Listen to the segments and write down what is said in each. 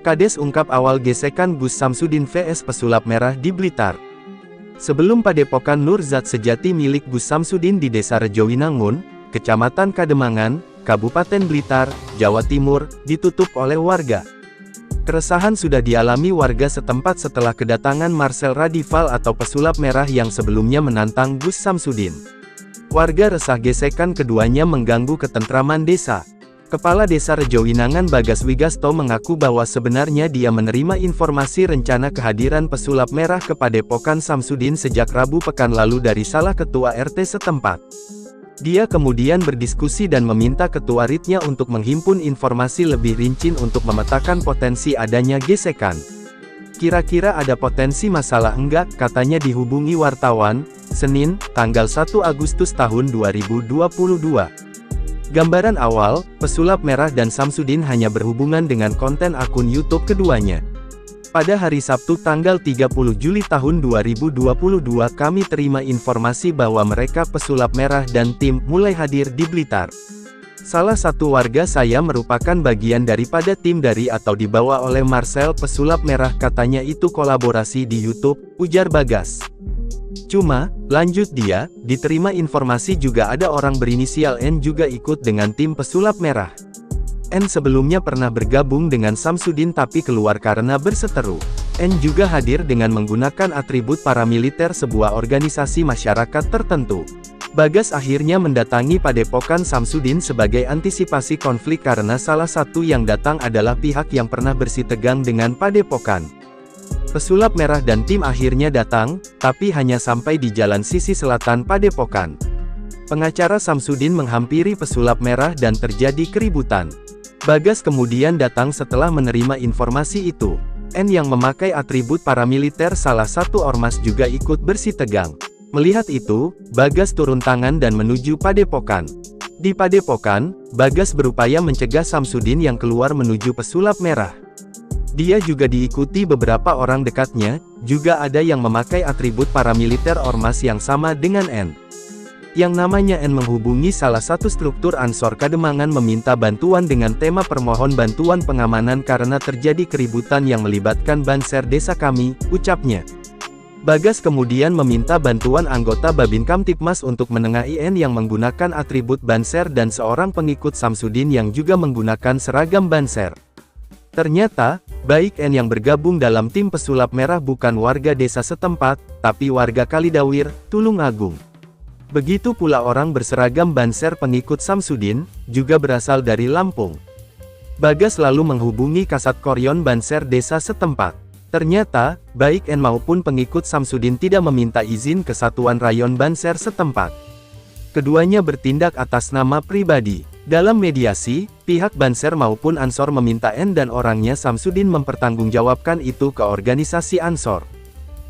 Kades ungkap awal gesekan Gus Samsudin vs pesulap merah di Blitar. Sebelum padepokan Nur Zat sejati milik Gus Samsudin di Desa Rejowinangun, Kecamatan Kademangan, Kabupaten Blitar, Jawa Timur, ditutup oleh warga. Keresahan sudah dialami warga setempat setelah kedatangan Marcel Radival atau pesulap merah yang sebelumnya menantang Gus Samsudin. Warga resah gesekan keduanya mengganggu ketentraman desa. Kepala Desa Rejowinangan Bagas Wigasto mengaku bahwa sebenarnya dia menerima informasi rencana kehadiran pesulap merah ke Padepokan Samsudin sejak Rabu pekan lalu dari salah ketua RT setempat. Dia kemudian berdiskusi dan meminta ketua RT-nya untuk menghimpun informasi lebih rinci untuk memetakan potensi adanya gesekan. Kira-kira ada potensi masalah enggak, katanya dihubungi wartawan, Senin, tanggal 1 Agustus tahun 2022. Gambaran awal, pesulap merah dan Samsudin hanya berhubungan dengan konten akun YouTube keduanya. Pada hari Sabtu tanggal 30 Juli tahun 2022 kami terima informasi bahwa mereka pesulap merah dan tim mulai hadir di Blitar. Salah satu warga saya merupakan bagian daripada tim dari atau dibawa oleh Marcel pesulap merah, katanya itu kolaborasi di YouTube, ujar Bagas. Cuma, lanjut dia, diterima informasi juga ada orang berinisial N juga ikut dengan tim pesulap merah. N sebelumnya pernah bergabung dengan Samsudin tapi keluar karena berseteru. N juga hadir dengan menggunakan atribut paramiliter sebuah organisasi masyarakat tertentu. Bagas akhirnya mendatangi Padepokan Samsudin sebagai antisipasi konflik karena salah satu yang datang adalah pihak yang pernah bersitegang dengan Padepokan. Pesulap merah dan tim akhirnya datang, tapi hanya sampai di jalan sisi selatan Padepokan. Pengacara Samsudin menghampiri pesulap merah dan terjadi keributan. Bagas kemudian datang setelah menerima informasi itu. N yang memakai atribut paramiliter salah satu ormas juga ikut bersitegang. Melihat itu, Bagas turun tangan dan menuju Padepokan. Di Padepokan, Bagas berupaya mencegah Samsudin yang keluar menuju pesulap merah. Dia juga diikuti beberapa orang dekatnya, juga ada yang memakai atribut paramiliter ormas yang sama dengan N. Yang namanya N menghubungi salah satu struktur Ansor Kademangan meminta bantuan dengan tema permohon bantuan pengamanan karena terjadi keributan yang melibatkan Banser desa kami, ucapnya. Bagas kemudian meminta bantuan anggota Babin Kamtipmas untuk menengahi N yang menggunakan atribut Banser dan seorang pengikut Samsudin yang juga menggunakan seragam Banser. Ternyata, baik N yang bergabung dalam tim pesulap merah bukan warga desa setempat, tapi warga Kalidawir, Tulung Agung. Begitu pula orang berseragam Banser pengikut Samsudin, juga berasal dari Lampung. Bagas lalu menghubungi Kasat Koryon Banser desa setempat. Ternyata, baik N maupun pengikut Samsudin tidak meminta izin ke Satuan Rayon Banser setempat. Keduanya bertindak atas nama pribadi. Dalam mediasi, pihak Banser maupun Ansor meminta N dan orangnya Samsudin mempertanggungjawabkan itu ke organisasi Ansor.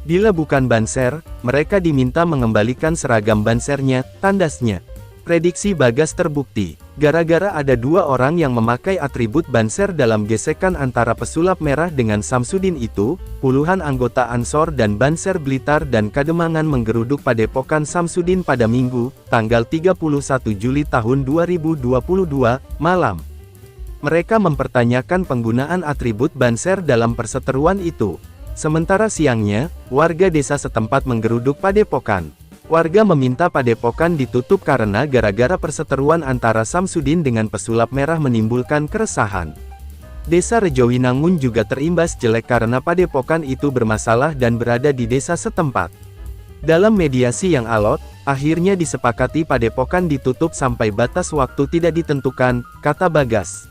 Bila bukan Banser, mereka diminta mengembalikan seragam Bansernya, tandasnya. Prediksi Bagas terbukti, gara-gara ada dua orang yang memakai atribut Banser dalam gesekan antara pesulap merah dengan Samsudin itu, puluhan anggota Ansor dan Banser Blitar dan Kademangan menggeruduk Padepokan Samsudin pada Minggu, tanggal 31 Juli tahun 2022, malam. Mereka mempertanyakan penggunaan atribut Banser dalam perseteruan itu. Sementara siangnya, warga desa setempat menggeruduk Padepokan. Warga meminta Padepokan ditutup karena gara-gara perseteruan antara Samsudin dengan pesulap merah menimbulkan keresahan. Desa Rejowinangun juga terimbas jelek karena Padepokan itu bermasalah dan berada di desa setempat. Dalam mediasi yang alot, akhirnya disepakati Padepokan ditutup sampai batas waktu tidak ditentukan, kata Bagas.